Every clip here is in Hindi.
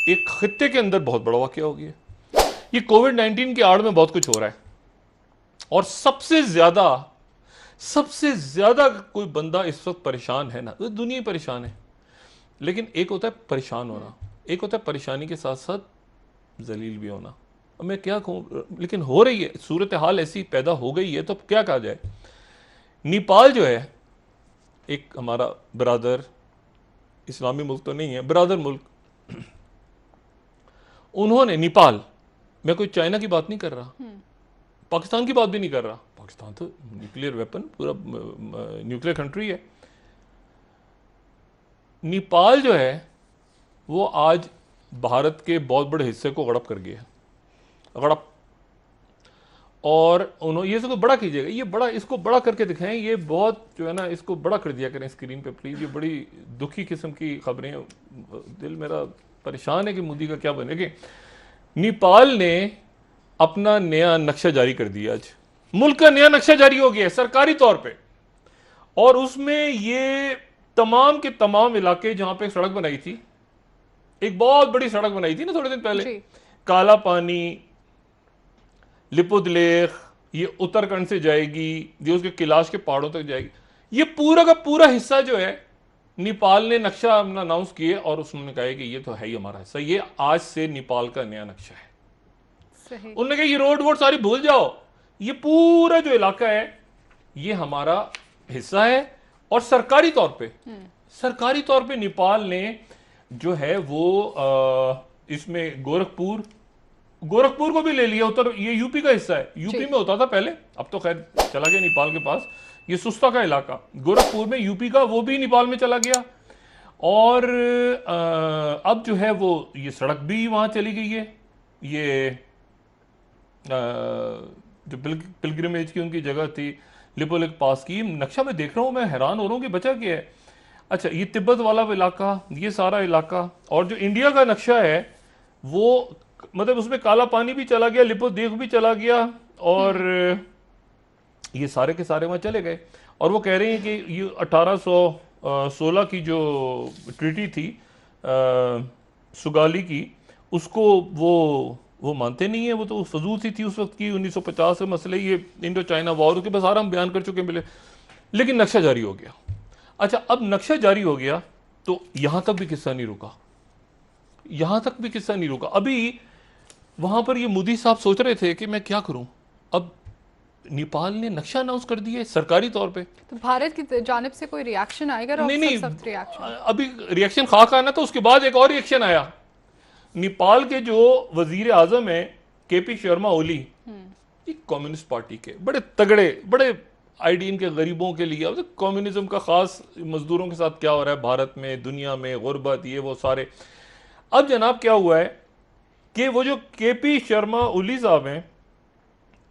एक खित्ते के अंदर बहुत बड़ा वाकया हो गया। ये कोविड-19 की आड़ में बहुत कुछ हो रहा है, और सबसे ज्यादा कोई बंदा इस वक्त परेशान है ना, तो दुनिया ही परेशान है। लेकिन एक होता है परेशान होना, एक होता है परेशानी के साथ साथ जलील भी होना। अब मैं क्या कहूँ, लेकिन हो रही है, सूरत हाल ऐसी पैदा हो गई है, तो अब क्या कहा जाए। नेपाल जो है, एक हमारा ब्रादर, इस्लामी मुल्क तो नहीं है, ब्रादर मुल्क, उन्होंने नेपाल, मैं कोई चाइना की बात नहीं कर रहा, पाकिस्तान की बात भी नहीं कर रहा, पाकिस्तान तो न्यूक्लियर वेपन, पूरा न्यूक्लियर कंट्री है। नेपाल जो है वो आज भारत के बहुत बड़े हिस्से को गड़प कर गया, गड़प। और उन्होंने ये इसको बड़ा कीजिएगा, ये बड़ा, इसको बड़ा करके दिखाएं, ये बहुत जो है ना, इसको बड़ा कर दिया करें स्क्रीन पे प्लीज। ये बड़ी दुखी किस्म की खबरें, दिल मेरा परेशान है कि मोदी का क्या बनेगा। नेपाल ने अपना नया नक्शा जारी कर दिया, आज मुल्क का नया नक्शा जारी हो गया सरकारी तौर पे, और उसमें ये तमाम के तमाम इलाके जहां पे सड़क बनाई थी, एक बहुत बड़ी सड़क बनाई थी ना थोड़े दिन पहले, काला पानी, लिपुदलेख, ये उत्तराखंड से जाएगी, ये उसके कैलाश के पहाड़ों तक जाएगी, ये पूरा का पूरा हिस्सा जो है नेपाल ने नक्शा अपना अनाउंस किए, और उसने कहा कि ये तो है ही हमारा हिस्सा, ये आज से नेपाल का नया नक्शा है। उन्होंने कहा ये रोड वोड सारी भूल जाओ, ये पूरा जो इलाका है ये हमारा हिस्सा है। और सरकारी तौर पे नेपाल ने जो है वो इसमें गोरखपुर को भी ले लिया, उत्तर, ये यूपी का हिस्सा है, यूपी में होता था पहले, अब तो खैर चला गया नेपाल के पास, ये सुस्ता का इलाका गोरखपुर में यूपी का, वो भी नेपाल में चला गया। और अब जो है वो ये सड़क भी वहां चली गई है, ये जो पिलग्रिमेज की उनकी जगह थी लिपोलेक पास की, नक्शा में देख रहा हूं, मैं हैरान हो रहा हूं कि बचा क्या है। अच्छा, ये तिब्बत वाला इलाका, ये सारा इलाका, और जो इंडिया का नक्शा है वो मतलब उसमें काला पानी भी चला गया, लिपोदेख भी चला गया, और ये सारे के सारे वहां चले गए। और वो कह रहे हैं कि ये 1816 की जो ट्रीटी थी सुगाली की, उसको वो मानते नहीं है, वो तो फजूल सी थी उस वक्त की, 1950 के मसले, ये इंडो चाइना वॉर के बस सारा हम बयान कर चुके मिले। लेकिन नक्शा जारी हो गया। अच्छा, अब नक्शा जारी हो गया तो यहां तक भी किस्सा नहीं रुका, अभी वहां पर ये मोदी साहब सोच रहे थे कि मैं क्या करूं। अब नेपाल ने नक्शा अनाउंस कर दिया है सरकारी तौर पे, तो भारत की जानिब से कोई रिएक्शन आएगा? नहीं, अभी रिएक्शन खाका आना, तो उसके बाद एक और रिएक्शन आया। नेपाल के जो वजीर आजम है केपी शर्मा ओली, ये कम्युनिस्ट पार्टी के बड़े तगड़े, बड़े आइडिया इनके गरीबों के लिए, अब कम्युनिज्म का खास मजदूरों के साथ क्या हो रहा है भारत में, दुनिया में, गुर्बत, ये वो सारे। अब जनाब क्या हुआ है कि वो जो केपी शर्मा ओली साहब हैं,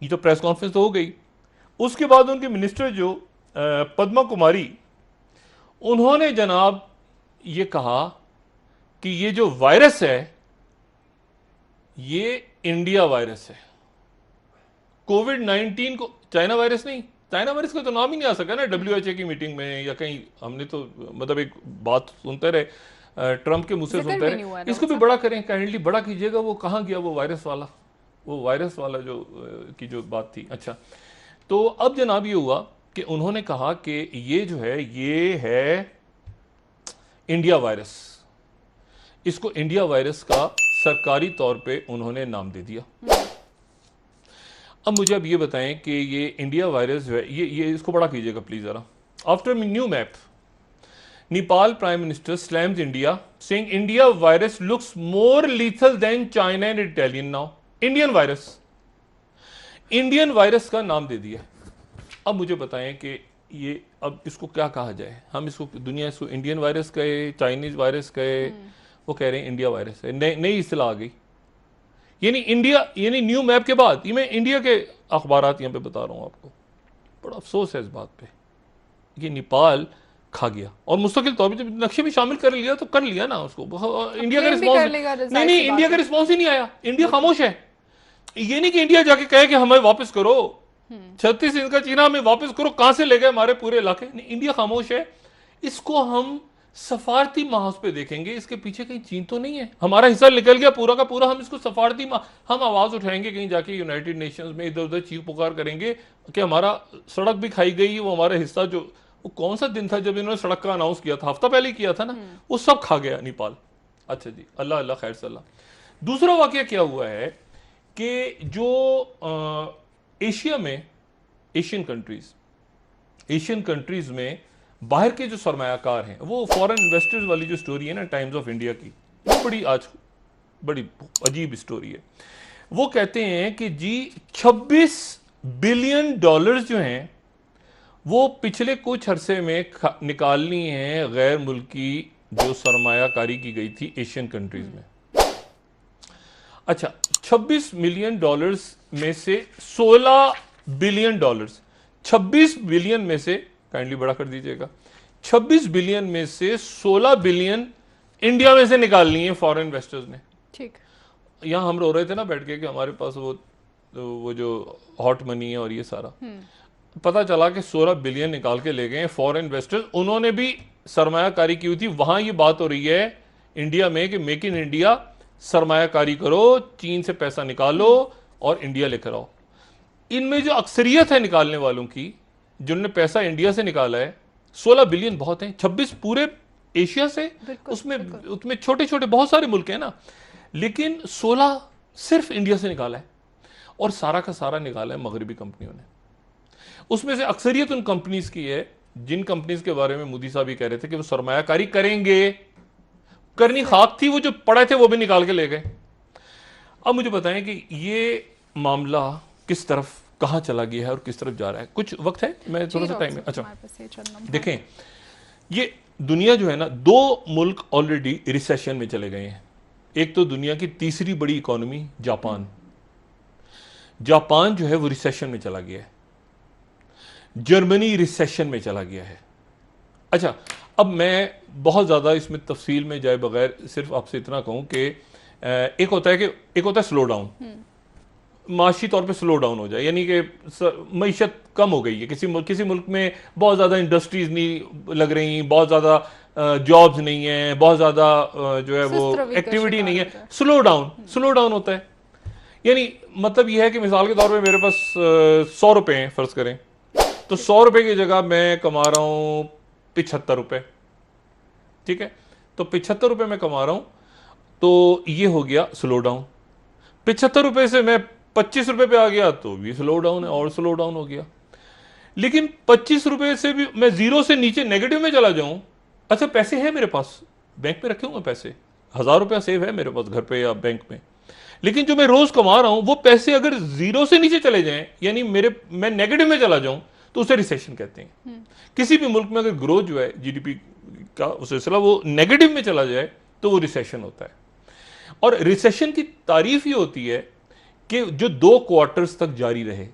ये तो प्रेस कॉन्फ्रेंस तो हो गई, उसके बाद उनके मिनिस्टर जो पद्मा कुमारी, उन्होंने जनाब ये कहा कि ये जो वायरस है ये इंडिया वायरस है, कोविड-19 को चाइना वायरस नहीं, चाइना वायरस का तो नाम ही नहीं आ सका ना WHO की मीटिंग में या कहीं। हमने तो मतलब एक बात सुनते रहे, ट्रंप के मुंह से सुनते रहे, इसको भी बड़ा करें, काइंडली बड़ा कीजिएगा। वो कहाँ गया वो वायरस वाला जो की जो बात थी। अच्छा, तो अब जनाब ये हुआ कि उन्होंने कहा कि ये जो है ये है इंडिया वायरस, इसको इंडिया वायरस का सरकारी तौर पे उन्होंने नाम दे दिया। अब मुझे अब ये बताएं कि ये इंडिया वायरस जो है, ये इसको बड़ा कीजिएगा प्लीज जरा। After new map, Nepal prime minister slams India saying India virus looks more lethal than China and Italian now. Indian virus का नाम दे दिया। अब मुझे बताएं कि ये अब इसको क्या कहा जाए, हम इसको, दुनिया इसको इंडियन वायरस कहे, चाइनीज वायरस कहे, वो कह रहे हैं इंडिया वायरस है, नई इस्तेलाह आ गई। यानी न्यू मैप के बाद, ये मैं इंडिया के अखबारात यहाँ पे बता रहा हूँ आपको, बड़ा अफसोस है इस बात पे कि नेपाल खा गया। और मुस्तकिल तौर पर जब नक्शे में शामिल कर लिया तो कर लिया ना उसको, इंडिया का रिस्पॉन्स नहीं, इंडिया का रिस्पॉन्स ही नहीं आया, इंडिया खामोश है। ये नहीं कि इंडिया जाके कहे कि हमें वापस करो, 36 इंच का चीना हमें वापस करो, कहां से ले गए हमारे पूरे इलाके, नहीं, इंडिया खामोश है। इसको हम सफारती महाज पे देखेंगे, इसके पीछे कहीं चीन तो नहीं है। हमारा हिस्सा निकल गया पूरा का पूरा, हम इसको सफारती हम आवाज उठाएंगे कहीं जाके यूनाइटेड नेशंस में, इधर उधर चीख पुकार करेंगे कि हमारा सड़क भी खाई गई, वो हमारा हिस्सा जो, वो कौन सा दिन था जब इन्होंने सड़क का अनाउंस किया था, हफ्ता पहले किया था ना, वो सब खा गया नेपाल। अच्छा जी, अल्लाह अल्लाह खैर सल्लाह। दूसरा वाकया क्या हुआ है कि जो एशिया में एशियन कंट्रीज में बाहर के जो सरमायाकार हैं, वो फॉरेन इन्वेस्टर्स वाली जो स्टोरी है ना टाइम्स ऑफ इंडिया की, वो बड़ी अजीब स्टोरी है। वो कहते हैं कि जी 26 बिलियन डॉलर्स जो हैं वो पिछले कुछ अरसे में निकालनी है गैर मुल्की जो सरमायाकारी की गई थी एशियन कंट्रीज में। अच्छा, 26 मिलियन डॉलर्स में से 16 बिलियन डॉलर्स, 26 बिलियन में से, काइंडली बड़ा कर दीजिएगा, 26 बिलियन में से 16 बिलियन इंडिया में से निकालनी है फॉरेन इन्वेस्टर्स ने। ठीक, यहां हम रो रहे थे ना बैठ के कि हमारे पास वो जो हॉट मनी है और ये सारा, पता चला कि 16 बिलियन निकाल के ले गए फॉरेन इन्वेस्टर्स। उन्होंने भी सरमायाकारी की हुई थी। वहां ये बात हो रही है इंडिया में कि मेक इन इंडिया, सरमायाकारी करो, चीन से पैसा निकालो और इंडिया लेकर आओ। इनमें जो अक्सरियत है निकालने वालों की, जिन्होंने पैसा इंडिया से निकाला है, 16 बिलियन बहुत हैं, 26 पूरे एशिया से, उसमें छोटे छोटे बहुत सारे मुल्क हैं ना, लेकिन 16 सिर्फ इंडिया से निकाला है, और सारा का सारा निकाला है मगरबी कंपनियों ने। उसमें से अक्सरियत उन कंपनीज की है जिन कंपनीज के बारे में मोदी साहब ये कह रहे थे कि वो सरमायाकारी करेंगे, करनी खाक थी, वो जो पड़े थे वो भी निकाल के ले गए। अब मुझे बताएं कि ये मामला किस तरफ, कहां चला गया है और किस तरफ जा रहा है। कुछ वक्त है, मैं थोड़ा सा टाइम है। अच्छा देखें, ये दुनिया जो है ना, 2 मुल्क ऑलरेडी रिसेशन में चले गए हैं। एक तो दुनिया की तीसरी बड़ी इकोनॉमी जापान जो है वो रिसेशन में चला गया है। जर्मनी रिसेशन में चला गया है। अच्छा, अब मैं बहुत ज्यादा इसमें तफसील में जाए बगैर सिर्फ आपसे इतना कहूं कि एक होता है स्लो डाउन, माशी तौर पे स्लो डाउन हो जाए, यानी कि मईशत कम हो गई है, किसी मुल्क में बहुत ज़्यादा इंडस्ट्रीज नहीं लग रही, बहुत ज़्यादा जॉब्स नहीं है, बहुत ज़्यादा जो है वो एक्टिविटी नहीं है, स्लो डाउन होता है। यानी मतलब यह है कि मिसाल के तौर पे मेरे पास 100 रुपये हैं फ़र्ज़ करें, तो 100 रुपये की जगह मैं कमा रहा हूँ 75 रुपये, ठीक है, तो 75 रुपये मैं कमा रहा हूँ, तो ये हो गया स्लो डाउन। 75 रुपये से मैं 25 रुपये पे आ गया तो भी स्लो डाउन है, और स्लो डाउन हो गया। लेकिन 25 रुपये से भी मैं जीरो से नीचे नेगेटिव में चला जाऊं, अच्छा पैसे हैं मेरे पास, बैंक में रखे हुए पैसे, 1000 रुपया सेव है मेरे पास घर पे या बैंक में, लेकिन जो मैं रोज कमा रहा हूं वो पैसे अगर जीरो से नीचे चले जाएं, यानी मैं नेगेटिव में चला जाऊं, तो उसे रिसेशन कहते हैं। किसी भी मुल्क में अगर ग्रोथ जो है जीडीपी का सिलसिला वो नेगेटिव में चला जाए तो वो रिसेशन होता है। और रिसेशन की तारीफ ये होती है कि जो 2 क्वार्टर्स तक जारी रहे,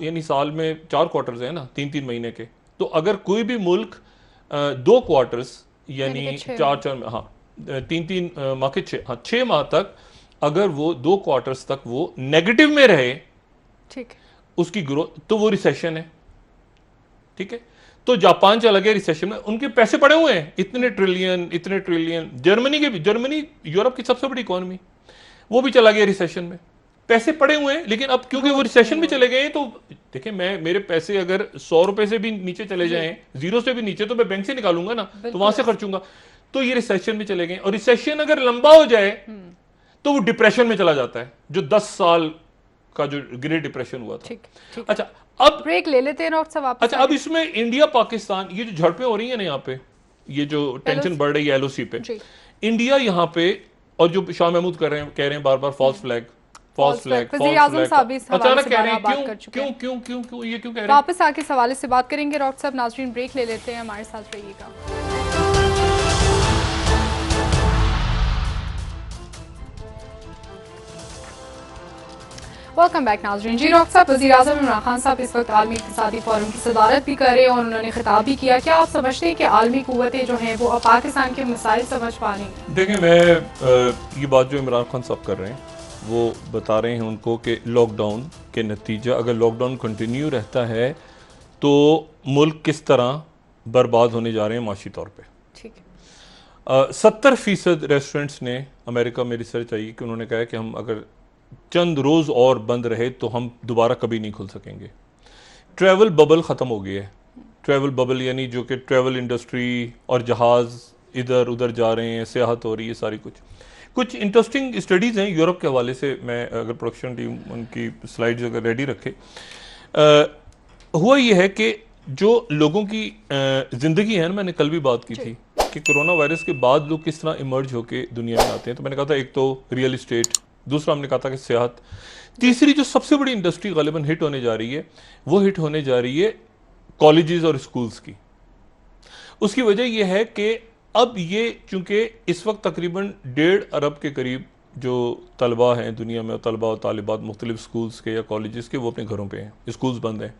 यानी साल में 4 क्वार्टर्स है ना, 3-3 महीने के, तो अगर कोई भी मुल्क 2 क्वार्टर्स यानी 4-4, हाँ 3-3 माह के 6 माह तक अगर वो 2 क्वार्टर्स तक वो नेगेटिव में रहे, ठीक, उसकी ग्रोथ, तो वो रिसेशन है। ठीक है, तो जापान चला गया रिसेशन में, उनके पैसे पड़े हुए हैं इतने ट्रिलियन। जर्मनी यूरोप की सबसे बड़ी इकोनॉमी, वो भी चला गया रिसेशन में, पैसे पड़े हुए हैं, लेकिन अब क्योंकि वो रिसेशन में चले गए, तो देखिए मेरे पैसे अगर 100 रुपए से भी नीचे चले जाएं, जीरो से भी नीचे, तो मैं बैंक से निकालूंगा ना, तो वहां से खर्चूंगा, तो ये रिसेशन में चले गए। और रिसेशन अगर लंबा हो जाए तो वो डिप्रेशन में चला जाता है, जो 10 साल का जो ग्रेट डिप्रेशन हुआ था। ठीक। अच्छा, अब ब्रेक ले लेते हैं और सब वापस। अच्छा, अब इसमें इंडिया पाकिस्तान ये जो झड़पें हो रही है ना, यहाँ पे ये जो टेंशन बढ़ रही है एलओसी पे, इंडिया यहाँ पे, और जो शाह महमूद कह रहे हैं बार बार फॉल्स फ्लैग, अचानक कह रहे हैं, क्यों ये क्यों कह रहे हैं? वापस आके इस हवाले से बात करेंगे। डॉक्टर साहब, नाज़रीन ब्रेक ले लेते हैं, हमारे साथ रहिएगा। वेलकम बैक नाज़रीन। जी डॉक्टर साहब, वज़ीर-ए-आज़म इमरान खान साहब इस वक्त आलमी इक़्तिसादी फोरम की सदारत भी कर रहे हैं और उन्होंने खिताब भी किया। क्या आप समझते हैं कि आलमी क़ुव्वतें जो हैं वो अब पाकिस्तान के मसाइल समझ पा रही हैं? देखिए, मैं ये बात जो इमरान खान साहब कर रहे हैं वो बता रहे हैं उनको कि लॉकडाउन के नतीजा, अगर लॉकडाउन कंटिन्यू रहता है तो मुल्क किस तरह बर्बाद होने जा रहे हैं माशी तौर पे। ठीक है। 70% रेस्टोरेंट्स ने अमेरिका में रिसर्च आई कि उन्होंने कहा है कि हम अगर चंद रोज़ और बंद रहे तो हम दोबारा कभी नहीं खुल सकेंगे। ट्रैवल बबल ख़त्म हो गई है। ट्रैवल बबल यानी जो कि ट्रैवल इंडस्ट्री और जहाज़ इधर उधर जा रहे हैं, सियाहत हो रही है, सारी कुछ इंटरेस्टिंग स्टडीज़ हैं यूरोप के हवाले से। मैं अगर प्रोडक्शन टीम उनकी स्लाइड्स अगर रेडी रखे, हुआ ये है कि जो लोगों की ज़िंदगी है ना, मैंने कल भी बात की थी कि कोरोना वायरस के बाद लोग किस तरह इमर्ज होकर दुनिया में आते हैं। तो मैंने कहा था एक तो रियल इस्टेट, दूसरा हमने कहा था कि सियाहत, तीसरी जो सबसे बड़ी इंडस्ट्री गालिबन हिट होने जा रही है वो हिट होने जा रही है कॉलेजेस और स्कूल्स की। उसकी वजह यह है कि अब ये चूंकि इस वक्त तकरीबन 1.5 अरब के करीब जो तलबा हैं दुनिया में, तलबा और तालिबात मुख्तलिफ स्कूल्स के या कॉलेजेस के, वो अपने घरों पे हैं, स्कूल्स बंद हैं।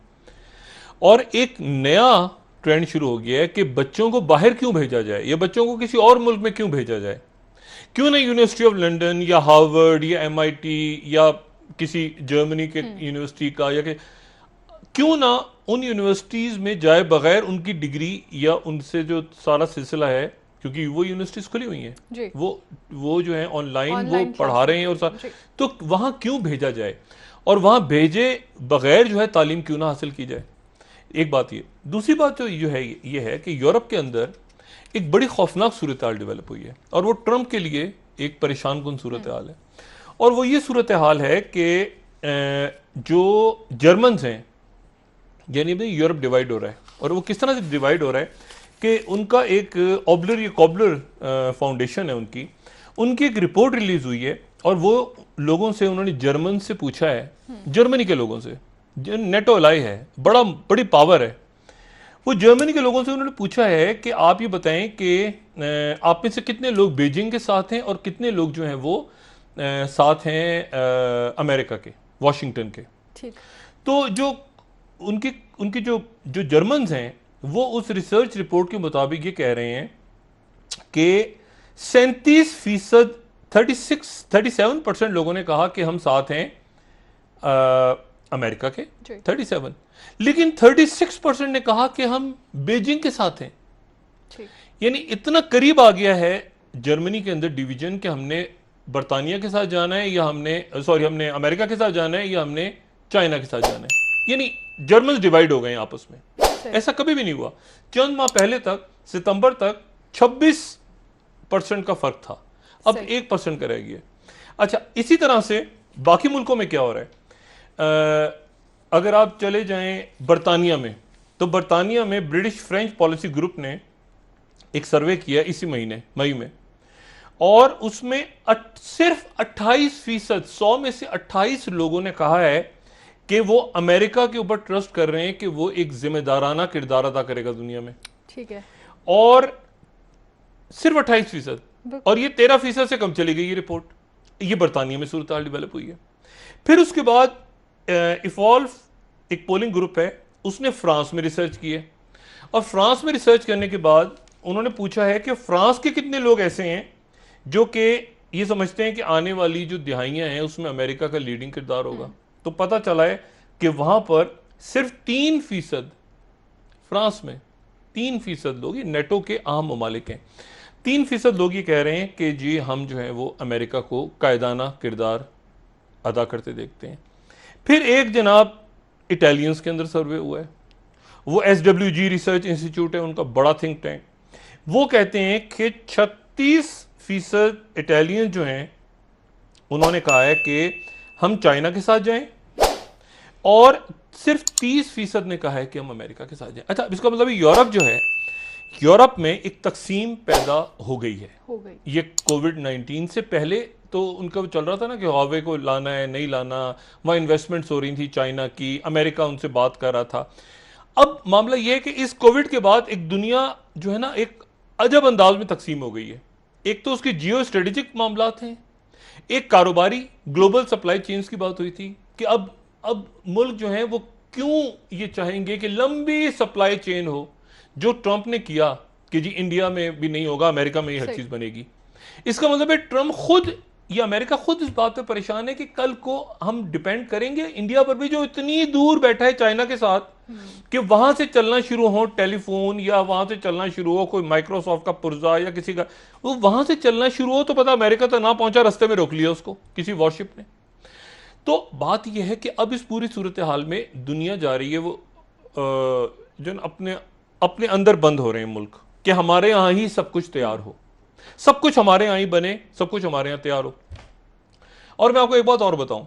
और एक नया ट्रेंड शुरू हो गया है कि बच्चों को बाहर क्यों भेजा जाए या बच्चों को किसी और मुल्क में क्यों भेजा जाए। क्यों ना यूनिवर्सिटी ऑफ लंदन या हार्वर्ड या MIT या किसी जर्मनी के यूनिवर्सिटी का, या कि क्यों ना उन यूनिवर्सिटीज़ में जाए बगैर उनकी डिग्री या उनसे जो सारा सिलसिला है, क्योंकि वो यूनिवर्सिटीज़ खुली हुई हैं, वो जो है ऑनलाइन वो पढ़ा रहे हैं और तो वहाँ क्यों भेजा जाए और वहाँ भेजे बगैर जो है तालीम क्यों ना हासिल की जाए। एक बात ये। दूसरी बात जो ये है कि यूरोप के अंदर एक बड़ी खौफनाक सूरत हाल डेवलप हुई है और वो ट्रंप के लिए एक परेशान कुन सूरत हाल है। और वो ये सूरत हाल है कि जो जर्मन्स हैं, यानी भाई यूरोप डिवाइड हो रहा है, और वो किस तरह से डिवाइड हो रहा है कि उनका एक कॉबलर फाउंडेशन है, उनकी एक रिपोर्ट रिलीज हुई है और वो लोगों से उन्होंने जर्मन से पूछा है, जर्मनी के लोगों से, जो नेटो अलाई है, बड़ी पावर है, वो जर्मनी के लोगों से उन्होंने पूछा है कि आप ये बताएं कि आप में से कितने लोग बीजिंग के साथ हैं और कितने लोग जो हैं वो साथ हैं अमेरिका के, वाशिंगटन के। ठीक। तो जो उनकी जो जर्मन्स हैं वो उस रिसर्च रिपोर्ट के मुताबिक ये कह रहे हैं कि 37%, 37% लोगों ने कहा कि हम साथ हैं अमेरिका के, 37, लेकिन 36% ने कहा कि हम बीजिंग के साथ हैं। यानी इतना करीब आ गया है जर्मनी के अंदर डिवीजन कि हमने बरतानिया के साथ जाना है या हमने अमेरिका के साथ जाना है या हमने चाइना के साथ जाना है। यानी जर्मन डिवाइड हो गए आपस में। ऐसा कभी भी नहीं हुआ। चंद माह पहले तक, सितंबर तक 26% का फर्क था, अब 1% का रह गया। अच्छा, इसी तरह से बाकी मुल्कों में क्या हो रहा है? अगर आप चले जाएं बरतानिया में, तो बरतानिया में ब्रिटिश फ्रेंच पॉलिसी ग्रुप ने एक सर्वे किया इसी महीने मई में, और उसमें सिर्फ 28%, 100 में से 28 लोगों ने कहा है कि वो अमेरिका के ऊपर ट्रस्ट कर रहे हैं कि वो एक जिम्मेदाराना किरदार अदा करेगा दुनिया में। ठीक है। और सिर्फ 28%, और ये 13% से कम चली गई ये रिपोर्ट। ये बरतानिया में सूरत हाल डेवलप हुई है। फिर उसके बाद इवॉल्व एक पोलिंग ग्रुप है, उसने फ्रांस में रिसर्च की है, और फ्रांस में रिसर्च करने के बाद उन्होंने पूछा है कि फ्रांस के कितने लोग ऐसे हैं जो कि ये समझते हैं कि आने वाली जो दिहाइयां हैं उसमें अमेरिका का लीडिंग किरदार होगा। तो पता चला है कि वहां पर सिर्फ 3%, फ्रांस में 3% लोग, ये नेटो के अहम ममालिक हैं, 3% लोग ये कह रहे हैं कि जी हम जो है वो अमेरिका को कायदाना किरदार अदा करते देखते हैं। फिर एक जनाब इटालियंस के अंदर सर्वे हुआ है, वो SWG रिसर्च इंस्टीट्यूट है, उनका बड़ा थिंक टैंक, वो कहते हैं कि 36% इटालियन जो हैं उन्होंने कहा है कि हम चाइना के साथ जाएं, और सिर्फ 30% ने कहा है कि हम अमेरिका के साथ जाएं। अच्छा, इसका मतलब यूरोप जो है, यूरोप में एक तकसीम पैदा हो गई है। ये कोविड-19 से पहले तो उनका चल रहा था ना कि हुआवे को लाना है, नहीं लाना, वहाँ इन्वेस्टमेंट्स हो रही थी चाइना की, अमेरिका उनसे बात कर रहा था। अब मामला ये है कि इस कोविड के बाद एक दुनिया जो है ना एक अजब अंदाज में तकसीम हो गई है। एक तो उसके जियो स्ट्रेटेजिक मामलात हैं, एक कारोबारी ग्लोबल सप्लाई चेन्स की बात हुई थी कि अब मुल्क जो है वो क्यों ये चाहेंगे कि लंबी सप्लाई चेन हो, जो ट्रंप ने किया कि जी इंडिया में भी नहीं होगा, अमेरिका में ही हर चीज बनेगी। इसका मतलब है ट्रंप खुद या अमेरिका खुद इस बात पे परेशान है कि कल को हम डिपेंड करेंगे इंडिया पर भी, जो इतनी दूर बैठा है चाइना के साथ, कि वहां से चलना शुरू हो टेलीफोन, या वहां से चलना शुरू हो कोई माइक्रोसॉफ्ट का पुर्जा या किसी का, वो वहां से चलना शुरू हो तो पता अमेरिका तो ना पहुंचा, रास्ते में रोक लिया उसको किसी वॉरशिप ने। तो बात यह है कि अब इस पूरी सूरत हाल में दुनिया जा रही है वो जो अपने अपने अंदर बंद हो रहे हैं मुल्क, कि हमारे यहां ही सब कुछ तैयार हो, सब कुछ हमारे यहां ही बने, सब कुछ हमारे यहां तैयार हो। और मैं आपको एक बात और बताऊं,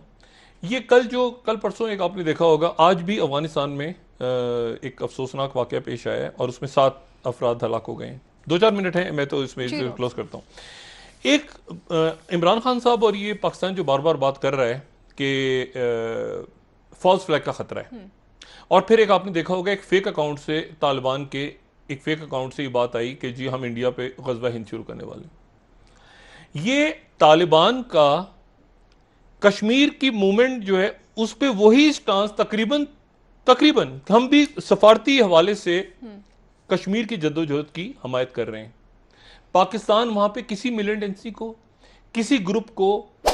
ये कल परसों एक आपने देखा होगा, आज भी अफगानिस्तान में एक अफसोसनाक वाकया पेश आया है और उसमें 7 अफराद हलाक हो गए हैं। 2-4 मिनट हैं, मैं तो इसमें क्लोज करता हूं। एक इमरान खान साहब और ये पाकिस्तान जो बार बार बात कर रहा है कि फॉल्स फ्लैग का खतरा है, और फिर एक आपने देखा होगा एक फेक अकाउंट से, तालिबान के एक फेक अकाउंट से ये बात आई कि जी हम इंडिया पे गज़वा हिंद शुरू करने वाले। ये तालिबान का कश्मीर की मूवमेंट जो है उस पे वही स्टांस तकरीबन हम भी सफारती हवाले से कश्मीर की जद्दोजहद की हमायत कर रहे हैं। पाकिस्तान वहां पे किसी मिलिटेंसी को, किसी ग्रुप को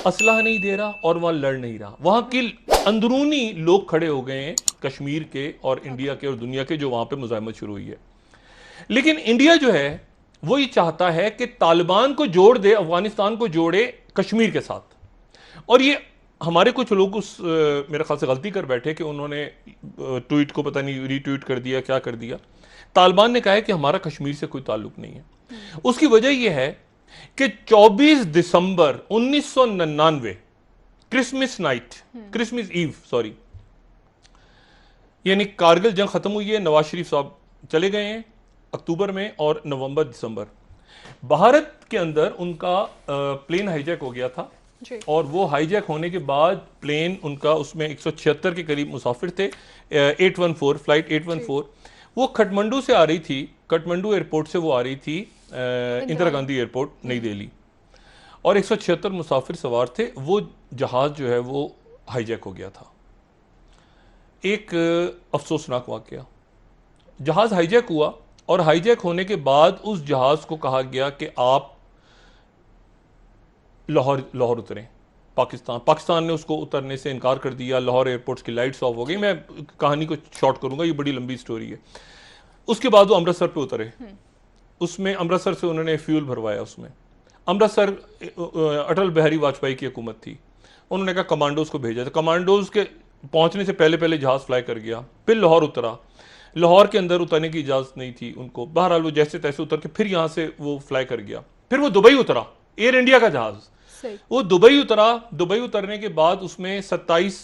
असलाह नहीं दे रहा और वहां लड़ नहीं रहा। वहां के अंदरूनी लोग खड़े हो गए हैं कश्मीर के और इंडिया के और दुनिया के, जो वहां पे मुजाहिमत शुरू हुई है। लेकिन इंडिया जो है वो ये चाहता है कि तालिबान को जोड़ दे, अफगानिस्तान को जोड़े कश्मीर के साथ। और ये हमारे कुछ लोग मेरे ख्याल से गलती कर बैठे कि उन्होंने ट्वीट को पता नहीं रीट्वीट कर दिया, क्या कर दिया। तालिबान ने कहा है कि हमारा कश्मीर से कोई ताल्लुक नहीं है। उसकी वजह यह है कि 24 दिसंबर 1999 क्रिसमस ईव यानी कारगिल जंग खत्म हुई है, नवाज शरीफ साहब चले गए हैं अक्टूबर में, और नवंबर दिसंबर भारत के अंदर उनका प्लेन हाईजैक हो गया था। और वो हाईजैक होने के बाद प्लेन उनका, उसमें 176 के करीब मुसाफिर थे, 814 फ्लाइट 814, वो काठमांडू से आ रही थी, काठमांडू एयरपोर्ट से वो आ रही थी इंदिरा गांधी एयरपोर्ट नई दिल्ली, और 176 मुसाफिर सवार थे। वो जहाज जो है वो हाईजैक हो गया था। एक अफसोसनाक वाकया, जहाज हाईजैक हुआ और हाईजैक होने के बाद उस जहाज को कहा गया कि आप लाहौर उतरें। पाकिस्तान ने उसको उतरने से इनकार कर दिया। लाहौर एयरपोर्ट्स की लाइट्स ऑफ हो गई। मैं कहानी को शॉर्ट करूंगा, ये बड़ी लंबी स्टोरी है। उसके बाद वो अमृतसर पे उतरे, उसमें अमृतसर से उन्होंने फ्यूल भरवाया। उसमें अमृतसर अटल बिहारी वाजपेयी की हुकूमत थी, उन्होंने कहा कमांडोज को भेजा। तो कमांडोज के पहुंचने से पहले जहाज फ्लाई कर गया, फिर लाहौर उतरा। लाहौर के अंदर उतरने की इजाजत नहीं थी उनको, बहरहाल वो जैसे तैसे उतर के फिर यहां से वो फ्लाई कर गया। फिर वो दुबई उतरा, एयर इंडिया का जहाज, वो दुबई उतरा। दुबई उतरने के बाद उसमें 27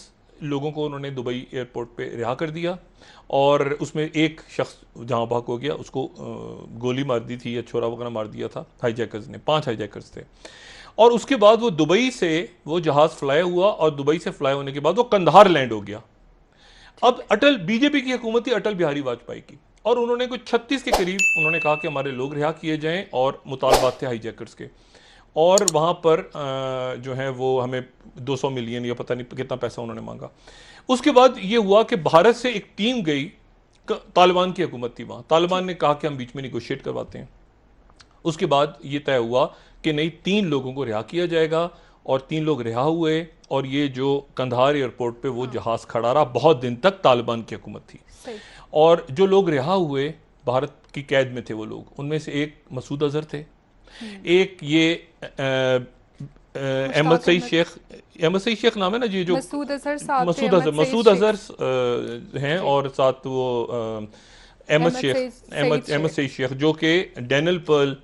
लोगों को उन्होंने दुबई एयरपोर्ट पे रिहा कर दिया, और उसमें एक शख्स जहां भाग हो गया, उसको गोली मार दी थी या छोरा वगैरह मार दिया था हाईजैकर्स ने। 5 हाईजैकर्स थे। और उसके बाद वो दुबई से वो जहाज फ्लाई हुआ, और दुबई से फ्लाई होने के बाद वो कंधार लैंड हो गया। अब बीजेपी की हुकूमत थी अटल बिहारी वाजपेयी की, और उन्होंने कुछ 36 के करीब उन्होंने कहा कि हमारे लोग रिहा किए जाएं, और मुतालबात थे हाईजैकर्स के। और वहाँ पर जो है वो हमें 200 मिलियन या पता नहीं कितना पैसा उन्होंने मांगा। उसके बाद ये हुआ कि भारत से एक टीम गई, तालिबान की हुकूमत थी वहाँ, तालिबान ने कहा कि हम बीच में निगोशिएट करवाते हैं। उसके बाद ये तय हुआ कि नहीं, 3 लोगों को रिहा किया जाएगा, और 3 लोग रिहा हुए। और ये जो कंधार एयरपोर्ट पे वो जहाज खड़ा रहा, बहुत दिन तक तालिबान की हुकूमत थी। और जो लोग रिहा हुए भारत की कैद में थे वो लोग, उनमें से एक मसूद अजहर थे, एक ये अहमद सईद शेख नाम है ना जी, जो मसूद अजहर हैं, और साथ वो अहमद सईद शेख, जो कि डैनियल पर्ल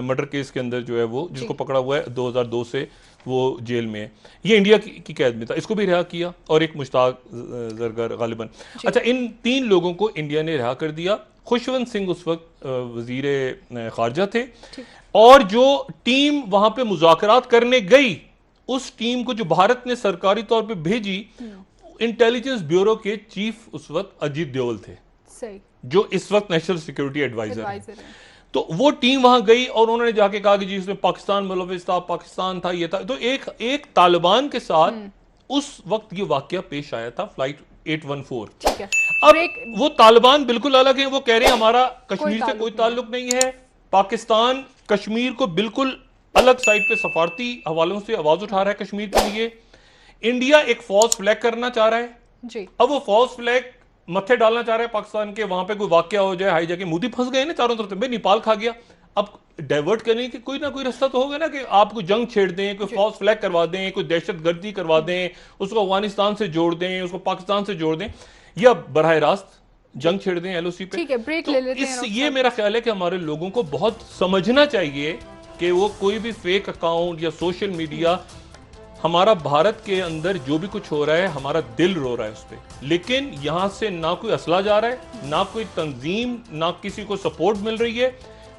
मर्डर केस के अंदर जो है वो, जिसको पकड़ा हुआ है 2002 से वो जेल में है। ये इंडिया की कैद में था, इसको भी रिहा किया। और एक मुश्ताक जरगर गालिबन। अच्छा, इन 3 लोगों को इंडिया ने रिहा कर दिया। खुशवंत सिंह उस वक्त वजीर खारजा थे, और जो टीम वहां पे मुज़ाकरात करने गई, उस टीम को जो भारत ने सरकारी तौर पे भेजी, इंटेलिजेंस ब्यूरो के चीफ उस वक्त अजीत डोवाल थे, जो इस वक्त नेशनल सिक्योरिटी एडवाइजर है। तो वो टीम वहां गई और उन्होंने जाके कहा कि जी इसमें पाकिस्तान मुलविस था, पाकिस्तान था, ये था। तो एक तालिबान के साथ उस वक्त ये वाकया पेश आया था, फ्लाइट 814। ठीक है। अब वो तालिबान बिल्कुल अलग है, वो कह रहे हैं हमारा कश्मीर से कोई ताल्लुक नहीं है। पाकिस्तान कश्मीर को बिल्कुल अलग साइड पे सफारती हवालों से आवाज उठा रहा है कश्मीर के लिए। इंडिया एक फॉल्स फ्लैग करना चाह रहा है जी। अब वो फॉल्स फ्लैग मत्थे डालना चाह रहे हैं पाकिस्तान के, वहां पे कोई वाकया हो जाए, हाई जाके मोदी फंस गए ना चारों तरफ से, भाई नेपाल खा गया। अब डाइवर्ट करने की कोई ना कोई रास्ता तो होगा ना, कि आप कोई जंग छेड़ दें, कोई फॉल्स फ्लैग करवा दें, कोई दहशतगर्दी करवा दें, उसको अफगानिस्तान से जोड़ दें, उसको पाकिस्तान से जोड़ दें, या बरह रास्त जंग छेड़ दें एलओसी पे। ठीक है, ब्रेक तो ले लेते हैं। ये मेरा ख्याल है कि हमारे लोगों को बहुत समझना चाहिए कि वो कोई भी फेक अकाउंट या सोशल मीडिया, हमारा भारत के अंदर जो भी कुछ हो रहा है हमारा दिल रो रहा है उस पर, लेकिन यहां से ना कोई असला जा रहा है, ना कोई तंजीम, ना किसी को सपोर्ट मिल रही है।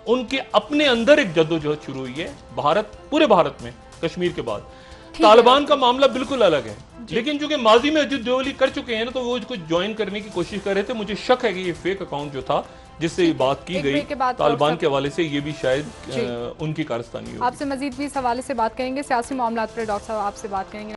उनके अपने अंदर एक जद्दोजहद शुरू हुई है भारत, पूरे भारत में, कश्मीर के बाद। तालिबान का मामला बिल्कुल अलग है, लेकिन चूंकि माजी में अजीत डोवली कर चुके हैं ना, तो वो कुछ ज्वाइन करने की कोशिश कर रहे थे। मुझे शक है कि ये फेक अकाउंट जो था जिससे ये बात की गई तालिबान के हवाले से, ये भी शायद उनकी कारस्तानी होगी। आपसे मजीद भी इस हवाले से बात करेंगे, सियासी मामलात पर डॉक्टर साहब आपसे बात करेंगे।